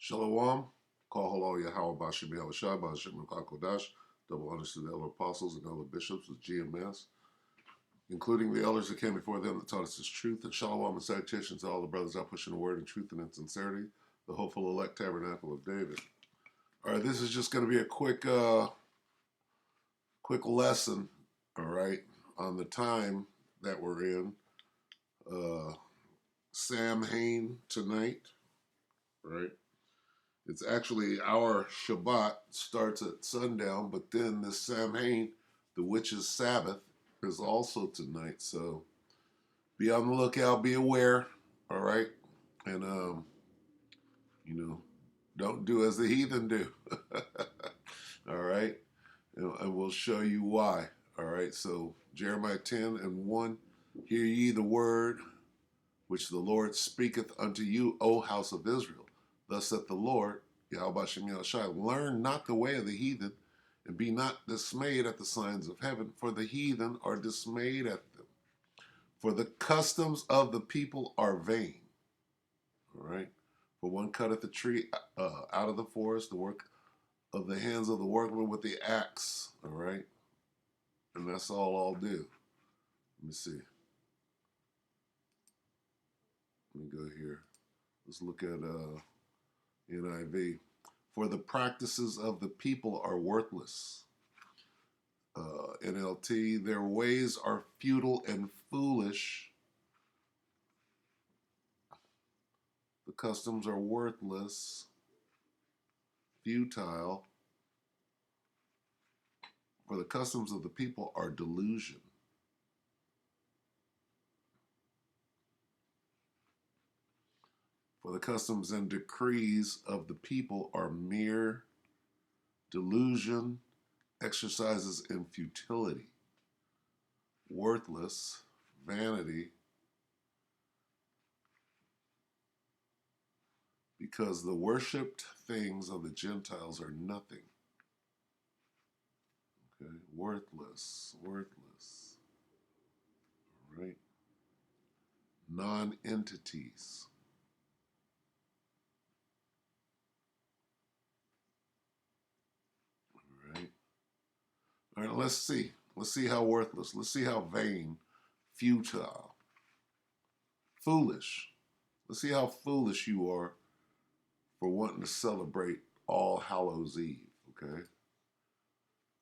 Shalom, call hello Yahweh Bashim Yahushua Bashim Kodash, double honors to the elder apostles and elder bishops with GMS, including the elders that came before them that taught us this truth, and shalom and salutations to all the brothers out pushing the word in truth and in sincerity, the hopeful elect tabernacle of David. All right, this is just going to be a quick lesson, all right, on the time that we're in. Samhain tonight, right? It's actually our Shabbat starts at sundown, but then this Samhain, the witches' Sabbath, is also tonight. So be on the lookout, be aware, all right? And, don't do as the heathen do, all right? And we'll show you why, all right? So Jeremiah 10:1, hear ye the word which the Lord speaketh unto you, O house of Israel. Thus saith the Lord, Yahweh Shem Yahushua, learn not the way of the heathen, and be not dismayed at the signs of heaven, for the heathen are dismayed at them. For the customs of the people are vain. All right? For one cutteth a tree out of the forest, the work of the hands of the workman with the axe. All right? And that's all I'll do. Let me see. Let me go here. Let's look at NIV. For the practices of the people are worthless. NLT, their ways are futile and foolish. The customs are worthless, futile. For the customs of the people are delusion. For the customs and decrees of the people are mere delusion, exercises in futility, worthless, vanity, because the worshipped things of the Gentiles are nothing. Okay, worthless. All right, non-entities. All right, let's see. Let's see how worthless. Let's see how vain, futile, foolish. Let's see how foolish you are for wanting to celebrate All Hallows Eve, okay?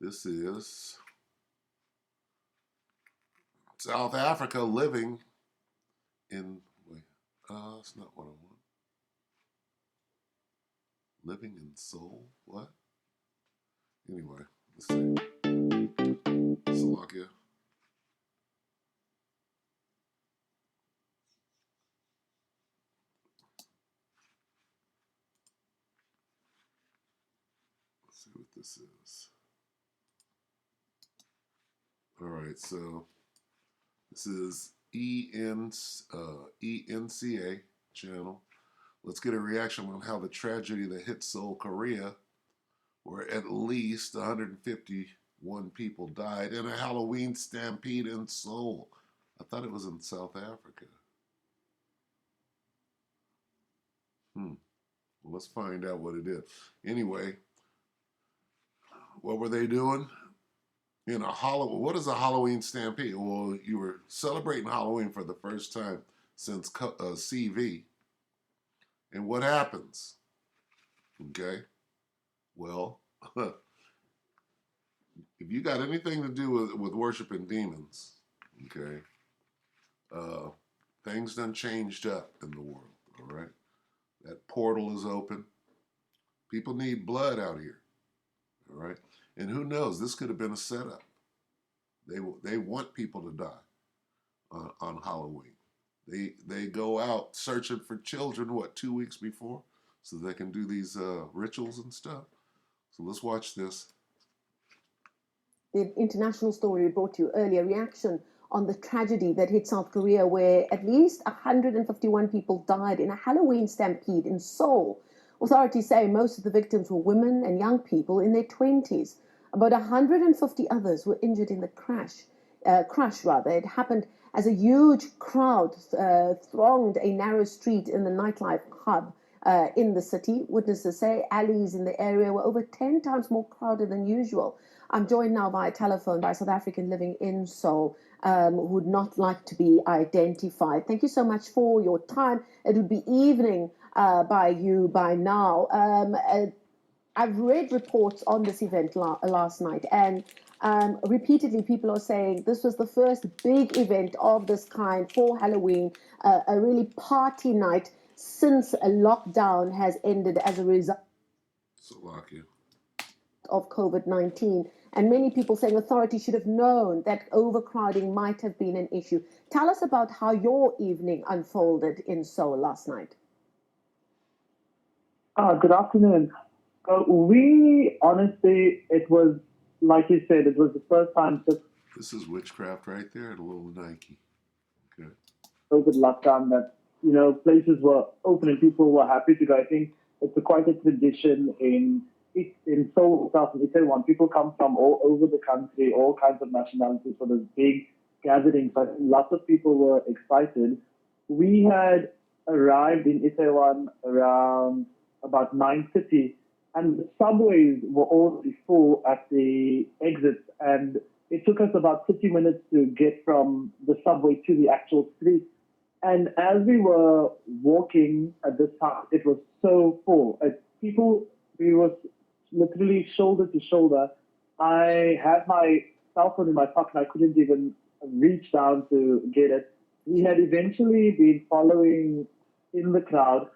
This is South Africa living in, that's not what I want. Living in Seoul? What? Anyway, let's see. Slovakia. Let's see what this is. All right, so this is ENCA channel. Let's get a reaction on how the tragedy that hit Seoul, Korea, where at least 151 people died in a Halloween stampede in Seoul. I thought it was in South Africa. Well, let's find out what it is. Anyway, what were they doing? What is a Halloween stampede? Well, you were celebrating Halloween for the first time since CV. And what happens? Okay. Well, if you got anything to do with worshiping demons, okay, things done changed up in the world, all right? That portal is open. People need blood out here, all right? And who knows, this could have been a setup. They want people to die on Halloween. They go out searching for children, 2 weeks before, so they can do these rituals and stuff. So let's watch this. The international story we brought you earlier, reaction on the tragedy that hit South Korea, where at least 151 people died in a Halloween stampede in Seoul. Authorities say most of the victims were women and young people in their 20s. About 150 others were injured in the crash. It happened as a huge crowd thronged a narrow street in the nightlife hub in the city. Witnesses say alleys in the area were over 10 times more crowded than usual. I'm joined now via telephone by a South African living in Seoul who would not like to be identified. Thank you so much for your time. It would be evening by you by now. I've read reports on this event last night, and repeatedly people are saying this was the first big event of this kind for Halloween, a really party night since a lockdown has ended as a result Slovakia. of COVID-19. And many people saying authorities should have known that overcrowding might have been an issue. Tell us about how your evening unfolded in Seoul last night. Good afternoon. We honestly, it was like you said, it was the first time since This is witchcraft right there, the little Nike. Okay. COVID lockdown that places were open and people were happy to go. I think it's quite a tradition in Seoul itself in Itaewon. People come from all over the country, all kinds of nationalities for this big gathering. So I think lots of people were excited. We had arrived in Itaewon around about 9:30, and the subways were already full at the exits, and it took us about 30 minutes to get from the subway to the actual street. And as we were walking at this time, it was so full. We were literally shoulder to shoulder. I had my cell phone in my pocket. I couldn't even reach down to get it. We had eventually been following in the crowd,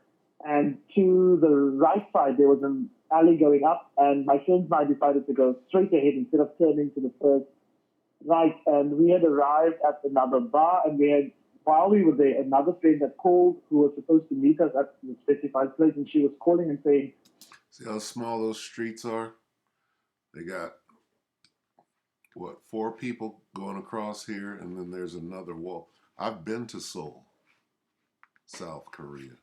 and to the right side, there was an alley going up, and my friends and I decided to go straight ahead instead of turning to the first right. And we had arrived at another bar, and while we were there, another friend had called who was supposed to meet us at the specified place, and she was calling and saying, See how small those streets are? They got, 4 people going across here, and then there's another wall. I've been to Seoul, South Korea,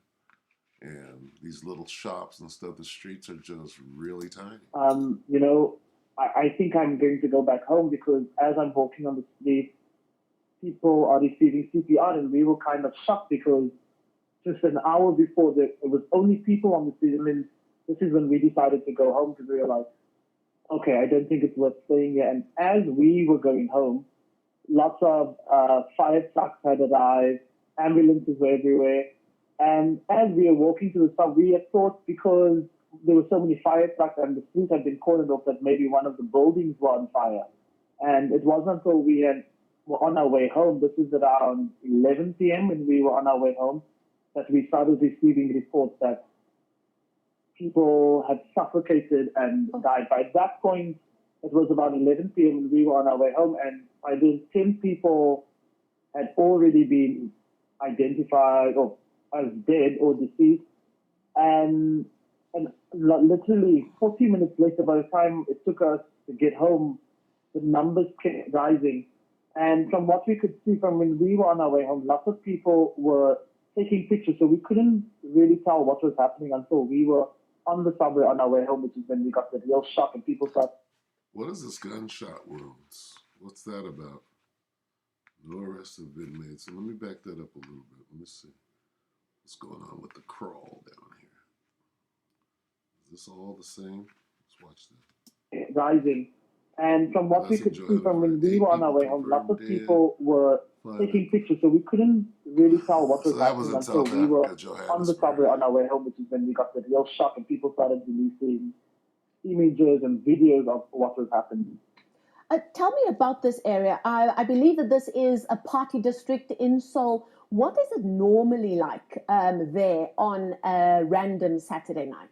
and these little shops and stuff, the streets are just really tiny. I think I'm going to go back home, because as I'm walking on the street, people are receiving CPR, and we were kind of shocked because just an hour before it was only people on the street. I mean, this is when we decided to go home, because we realized, okay, I don't think it's worth staying here. And as we were going home, lots of fire trucks had arrived, ambulances were everywhere. And as we were walking to the south, we had thought, because there were so many fire trucks and the street had been cordoned off, that maybe one of the buildings were on fire. And it wasn't until we were on our way home, this is around 11 p.m. when we were on our way home, that we started receiving reports that people had suffocated and died. By that point, it was about 11 p.m. when we were on our way home, and by then 10 people had already been identified or as dead or deceased. And literally 40 minutes later, by the time it took us to get home, the numbers kept rising. And from what we could see from when we were on our way home, lots of people were taking pictures, so we couldn't really tell what was happening until we were on the subway on our way home, which is when we got the real shock and people started. What is this gunshot wounds? What's that about? No arrest have been made. So let me back that up a little bit. Let me see what's going on with the crawl down here. Is this all the same? Let's watch that. Rising. And from what we could see from when we were on our way home, lots of people were taking pictures, so we couldn't really tell what was happening until we were on the subway on our way home, which is when we got the real shock and people started releasing images and videos of what was happening. Tell me about this area. I believe that this is a party district in Seoul. What is it normally like there on a random Saturday night?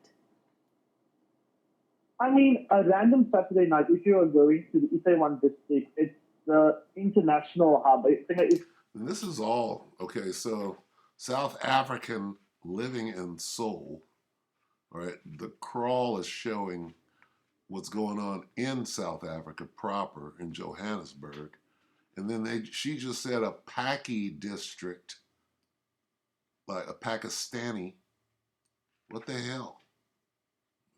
I mean, a random Saturday night, if you are going to the Itaewon district, it's the international hub. And this is all, okay, so South African living in Seoul, all right, the crawl is showing what's going on in South Africa proper, in Johannesburg. And then she just said a Paki district, like a Pakistani. What the hell?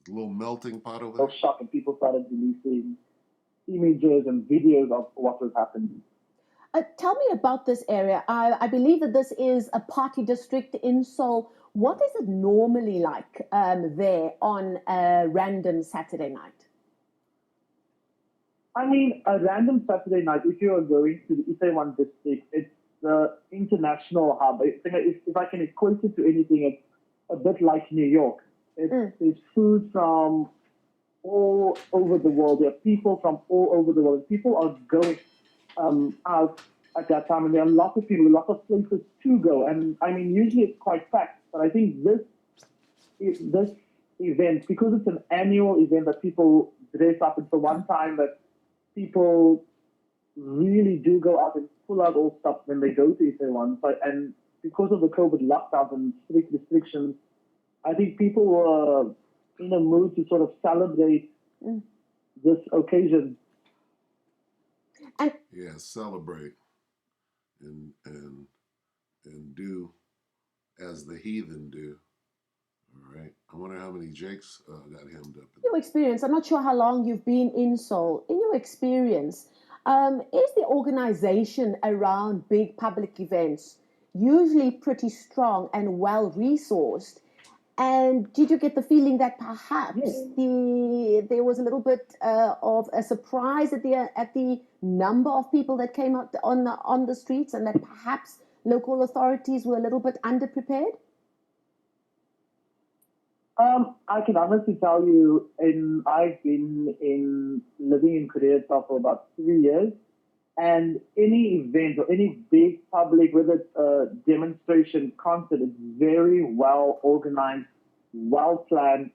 A little melting pot over there. Shock, and people started releasing images and videos of what was happening. Tell me about this area. I believe that this is a party district in Seoul. What is it normally like there on a random Saturday night? I mean, a random Saturday night, if you are going to the Itaewon district, it's the international hub. If I can equate it to anything, it's a bit like New York. There's food from all over the world. There are people from all over the world. People are going out at that time, and there are lots of people, lots of places to go. And I mean, usually it's quite packed, but I think this event, because it's an annual event that people dress up, it's the one time that people really do go out and pull out all stuff when they go to Itaewon. But and because of the COVID lockdowns and strict restrictions, I think people were in a mood to sort of celebrate this occasion. And Yeah, celebrate and do as the heathen do. All right. I wonder how many Jakes got hemmed up. your experience, I'm not sure how long you've been in Seoul. In your experience, is the organization around big public events usually pretty strong and well resourced? And did you get the feeling that perhaps there was a little bit of a surprise at the number of people that came out on the streets, and that perhaps local authorities were a little bit underprepared? I can honestly tell you, I've been living in Korea itself for about 3 years, and any event or any big public, whether it's a demonstration, concert, is very well organized, well planned.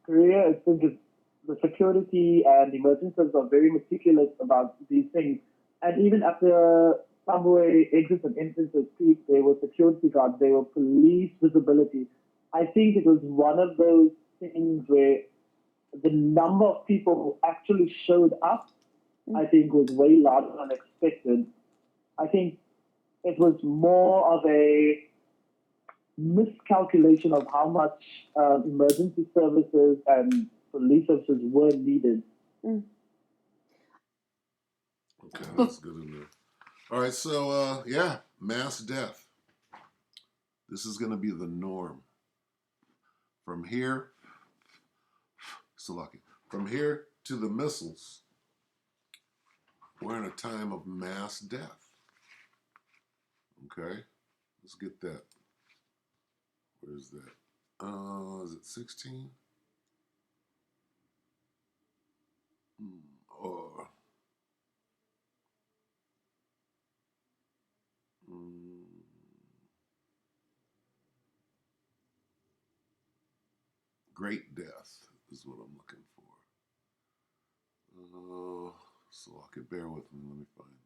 Korea, I think, the security and emergency services are very meticulous about these things. And even at the subway exits and entrances, there were security guards, there were police visibility. I think it was one of those things where the number of people who actually showed up, I think, was way larger than expected. I think it was more of a miscalculation of how much emergency services and police services were needed. Okay, that's good enough. All right, so yeah, mass death. This is going to be the norm. From here, Salaki, from here to the missiles, we're in a time of mass death. Okay, let's get that. Where is that? Is it 16? Or great death is what I'm looking for. So I could bear with me. Let me find it.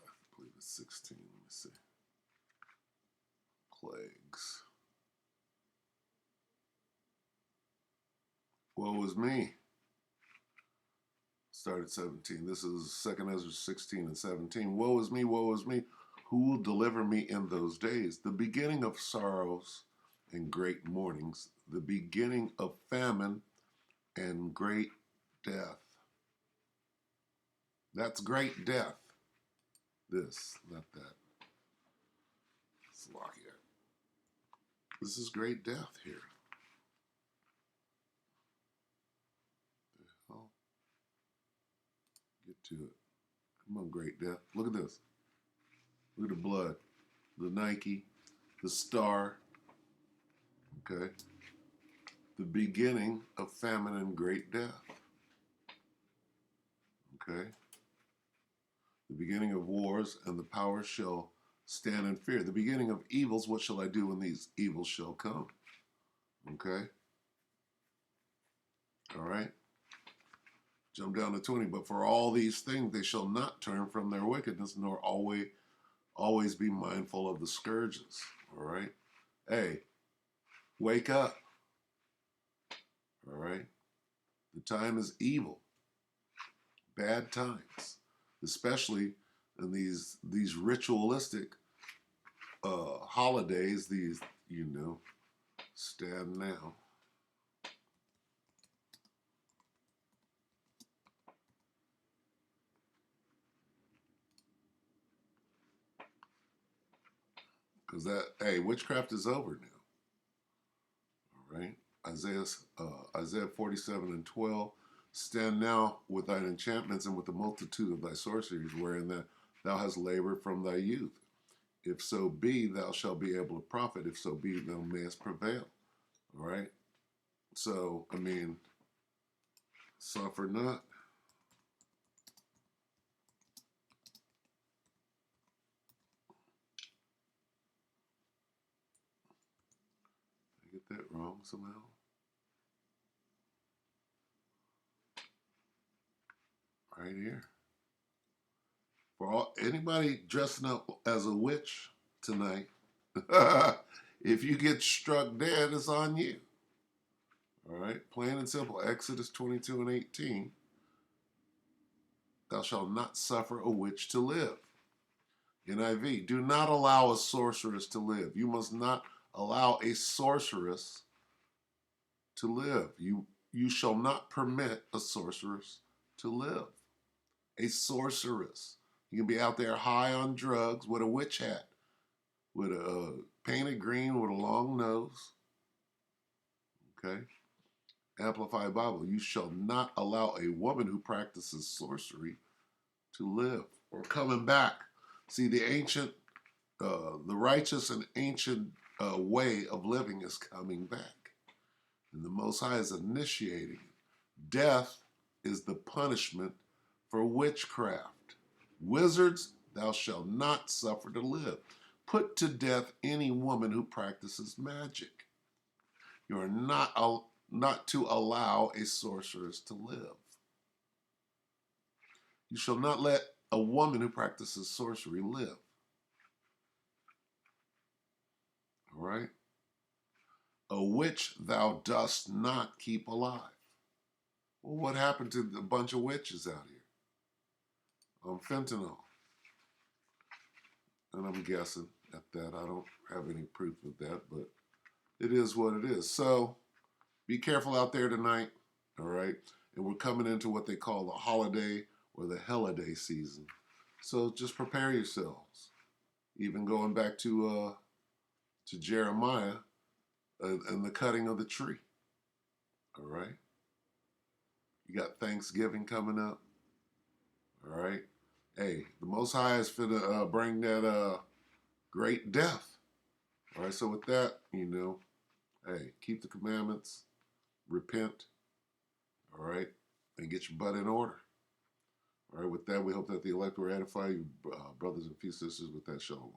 I believe it's 16. Let me see. Plagues. Woe is me. Started 17. This is 2nd Ezra 16 and 17. Woe is me, woe is me. Who will deliver me in those days? The beginning of sorrows and great mournings, the beginning of famine and great death. That's great death. This, not that. Slovakia. This is great death here. The hell? Get to it. Come on, great death. Look at this. Look at the blood. The Nike, the star. Okay. The beginning of famine and great death. Okay. The beginning of wars, and the powers shall stand in fear. The beginning of evils, what shall I do when these evils shall come? Okay. All right. Jump down to 20. But for all these things they shall not turn from their wickedness, nor always be mindful of the scourges. All right. Hey, wake up. All right. The time is evil. Bad times. Especially in these ritualistic holidays, these, stand now. Because witchcraft is over now. All right. Isaiah 47:12. Stand now with thine enchantments and with the multitude of thy sorceries, wherein thou hast labored from thy youth. If so be, thou shalt be able to profit. If so be, thou mayest prevail. All right. So, I mean, suffer not. I get that wrong somehow. Right here. For anybody dressing up as a witch tonight, if you get struck dead, it's on you. All right, plain and simple. Exodus 22:18. Thou shalt not suffer a witch to live. NIV. Do not allow a sorceress to live. You must not allow a sorceress to live. You shall not permit a sorceress to live. A sorceress. You can be out there high on drugs with a witch hat, with a painted green with a long nose. Okay? Amplified Bible. You shall not allow a woman who practices sorcery to live. Or coming back. See, the righteous and ancient way of living is coming back. And the Most High is initiating. Death is the punishment for witchcraft. Wizards, thou shalt not suffer to live. Put to death any woman who practices magic. You are not to allow a sorceress to live. You shall not let a woman who practices sorcery live. All right? A witch thou dost not keep alive. Well, what happened to the bunch of witches out here? Fentanyl. And I'm guessing at that. I don't have any proof of that, but it is what it is. So be careful out there tonight, all right? And we're coming into what they call the holiday or the holiday season. So just prepare yourselves. Even going back to Jeremiah and the cutting of the tree, all right? You got Thanksgiving coming up, all right? Hey, the Most High is finna bring that great death. All right, so with that, hey, keep the commandments, repent, all right, and get your butt in order. All right, with that, we hope that the elect will edify you, brothers and few sisters, with that shalom.